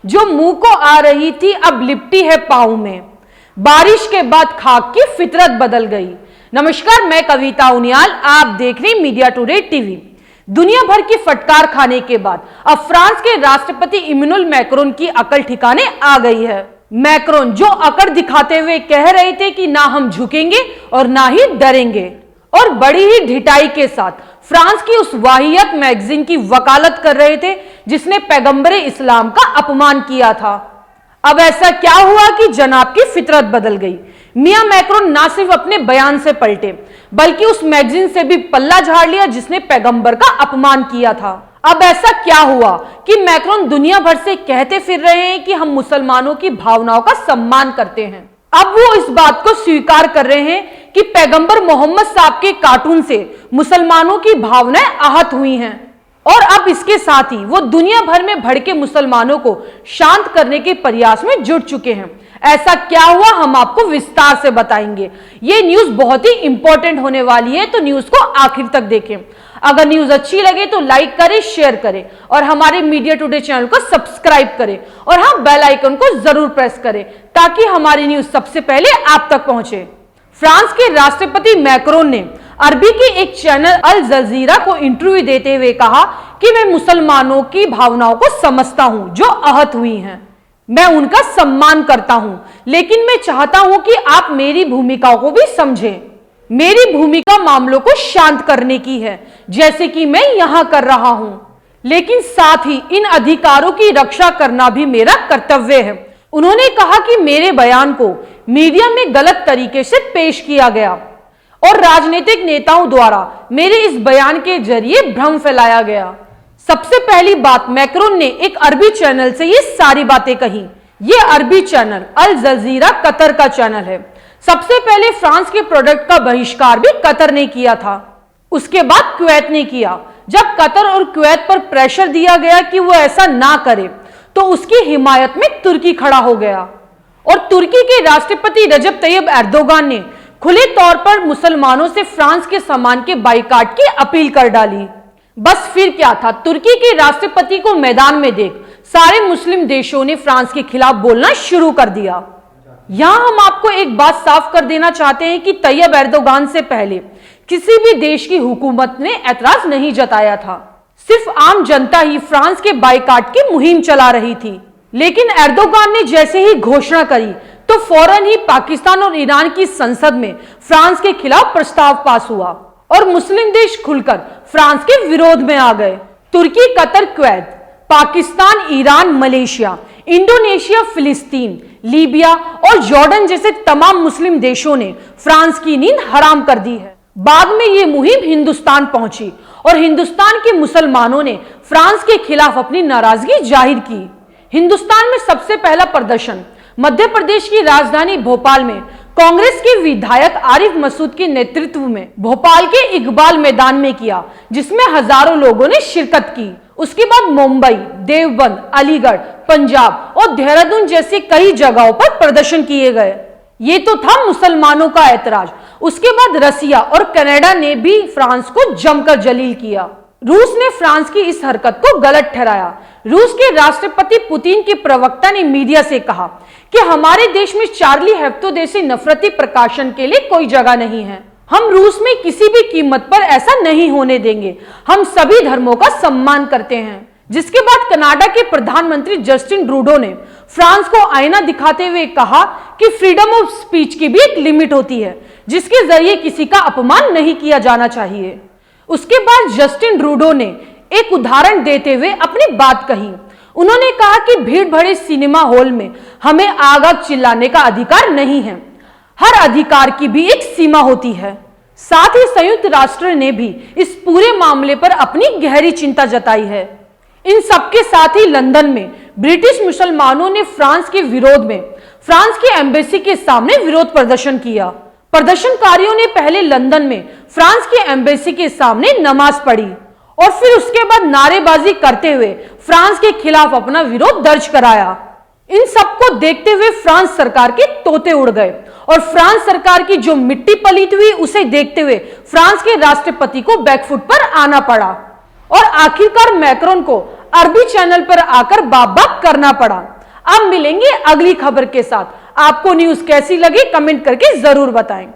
जो मुंह को आ रही थी अब लिपटी है पाँव में। बारिश के बाद खाक की फितरत बदल गई। नमस्कार, मैं कविता उनियाल, आप देख रहे मीडिया टुडे टीवी। दुनिया भर की फटकार खाने के बाद अब फ्रांस के राष्ट्रपति इमैनुअल मैक्रोन की अकल ठिकाने आ गई है। मैक्रोन जो अकड़ दिखाते हुए कह रहे थे कि ना हम झुकेंगे और ना ही डरेंगे, और बड़ी ही ढिठाई के साथ फ्रांस की उस वाहियत मैगजीन की वकालत कर रहे थे जिसने पैगंबरे इस्लाम का अपमान किया था। अब ऐसा क्या हुआ कि जनाब की फितरत बदल गई। मियां मैक्रोन ना सिर्फ अपने बयान से पलटे बल्कि उस मैगजीन से भी पल्ला झाड़ लिया जिसने पैगंबर का अपमान किया था। अब ऐसा क्या हुआ कि मैक्रोन दुनिया भर से कहते फिर रहे हैं कि हम मुसलमानों की भावनाओं का सम्मान करते हैं। अब वो इस बात को स्वीकार कर रहे हैं कि पैगंबर मोहम्मद साहब के कार्टून से मुसलमानों की भावनाएं आहत हुई हैं, और अब इसके साथ ही वो दुनिया भर में भड़के मुसलमानों को शांत करने के प्रयास में जुट चुके हैं। ऐसा क्या हुआ हम आपको विस्तार से बताएंगे। ये न्यूज बहुत ही इंपॉर्टेंट होने वाली है, तो न्यूज को आखिर तक देखें। अगर न्यूज अच्छी लगे तो लाइक करें, शेयर करें और हमारे मीडिया टुडे चैनल को सब्सक्राइब करें, और हाँ, बेल आइकन को जरूर प्रेस करें ताकि हमारी न्यूज सबसे पहले आप तक पहुंचे। फ्रांस के राष्ट्रपति मैक्रोन ने अरबी के एक चैनल अल जजीरा को इंटरव्यू देते हुए कहा कि मैं मुसलमानों की भावनाओं को समझता हूं जो आहत हुई हैं। मैं उनका सम्मान करता हूं, लेकिन मैं चाहता हूं कि आप मेरी भूमिकाओं को भी समझें। मेरी भूमिका मामलों को शांत करने की है, जैसे कि मैं यहां कर रहा हूं, लेकिन साथ ही इन अधिकारों की रक्षा करना भी मेरा कर्तव्य है। उन्होंने कहा कि मेरे बयान को मीडिया में गलत तरीके से पेश किया गया और राजनीतिक नेताओं द्वारा मेरे इस बयान के जरिए भ्रम फैलाया गया। सबसे पहली बात, मैक्रोन ने एक अरबी चैनल से ये सारी बातें कही। ये अरबी चैनल अल जजीरा कतर का चैनल है। सबसे पहले फ्रांस के प्रोडक्ट का बहिष्कार भी कतर ने किया था, उसके बाद कुवैत ने किया। जब कतर और कुवैत पर प्रेशर दिया गया कि वो ऐसा ना करे, तो उसकी हिमायत में तुर्की खड़ा हो गया, और तुर्की के राष्ट्रपति रजब तैयब एर्दोगान ने खुले तौर पर मुसलमानों से फ्रांस के सामान के बाइकाट की अपील कर डाली। बस फिर क्या था, तुर्की के राष्ट्रपति को मैदान में देख सारे मुस्लिम देशों ने फ्रांस के खिलाफ बोलना शुरू कर दिया। यहां हम आपको एक बात साफ कर देना चाहते हैं कि तैयब एर्दोगान से पहले किसी भी देश की हुकूमत ने ऐतराज नहीं जताया था। सिर्फ आम जनता ही फ्रांस के बाइकाट की मुहिम चला रही थी। लेकिन एर्दोगान ने जैसे ही घोषणा करी तो फौरन ही पाकिस्तान और ईरान की संसद में फ्रांस के खिलाफ प्रस्ताव पास हुआ और मुस्लिम देश खुलकर फ्रांस के विरोध में आ गए। तुर्की, Qatar, Kuwait, Pakistan, Iran, Malaysia, Indonesia, फिलिस्तीन, लीबिया और जॉर्डन जैसे तमाम मुस्लिम देशों ने फ्रांस की नींद हराम कर दी है। बाद में ये मुहिम हिंदुस्तान पहुंची और हिंदुस्तान के मुसलमानों ने फ्रांस के खिलाफ अपनी नाराजगी जाहिर की। हिंदुस्तान में सबसे पहला प्रदर्शन मध्य प्रदेश की राजधानी भोपाल में कांग्रेस के विधायक आरिफ मसूद के नेतृत्व में भोपाल के इकबाल मैदान में किया, जिसमें हजारों लोगों ने शिरकत की। उसके बाद मुंबई, देवबंद, अलीगढ़, पंजाब और देहरादून जैसी कई जगहों पर प्रदर्शन किए गए। ये तो था मुसलमानों का ऐतराज। उसके बाद रसिया और कनाडा ने भी फ्रांस को जमकर जलील किया। रूस ने फ्रांस की इस हरकत को गलत ठहराया। रूस के राष्ट्रपति पुतिन के प्रवक्ता ने मीडिया से कहा कि हमारे देश में चार्ली हेब्दो जैसे नफरती प्रकाशन के लिए कोई जगह नहीं है। हम रूस में किसी भी कीमत पर ऐसा नहीं होने देंगे। हम सभी धर्मों का सम्मान करते हैं। जिसके बाद कनाडा के प्रधानमंत्री जस्टिन ट्रूडो ने फ्रांस को आईना दिखाते हुए कहा कि फ्रीडम ऑफ स्पीच की भी एक लिमिट होती है, जिसके जरिए किसी का अपमान नहीं किया जाना चाहिए। उसके बाद जस्टिन ट्रूडो ने एक उदाहरण देते हुए अपनी बात कही। उन्होंने कहा कि भीड़ भरे सिनेमा हॉल में हमें आग आग चिल्लाने का अधिकार नहीं है। हर अधिकार की भी एक सीमा होती है। साथ ही संयुक्त राष्ट्र ने भी इस पूरे मामले पर अपनी गहरी चिंता जताई है। इन सबके साथ ही लंदन में ब्रिटिश मुसलमानों ने फ्रांस के विरोध में फ्रांस की एम्बेसी के सामने विरोध प्रदर्शन किया। प्रदर्शनकारियों ने पहले लंदन में फ्रांस की एम्बेसी के सामने नमाज पढ़ी और फिर उसके बाद नारेबाजी करते हुए फ्रांस के खिलाफ अपना विरोध दर्ज कराया। इन सबको देखते हुए फ्रांस सरकार के तोते उड़ गए और फ्रांस सरकार की जो मिट्टी पलीत हुई उसे देखते हुए फ्रांस के राष्ट्रपति को बैकफुट पर आना पड़ा और आखिरकार मैक्रोन को अरबी चैनल पर आकर बाप बाप करना पड़ा। अब मिलेंगे अगली खबर के साथ। आपको न्यूज कैसी लगी कमेंट करके जरूर बताएं।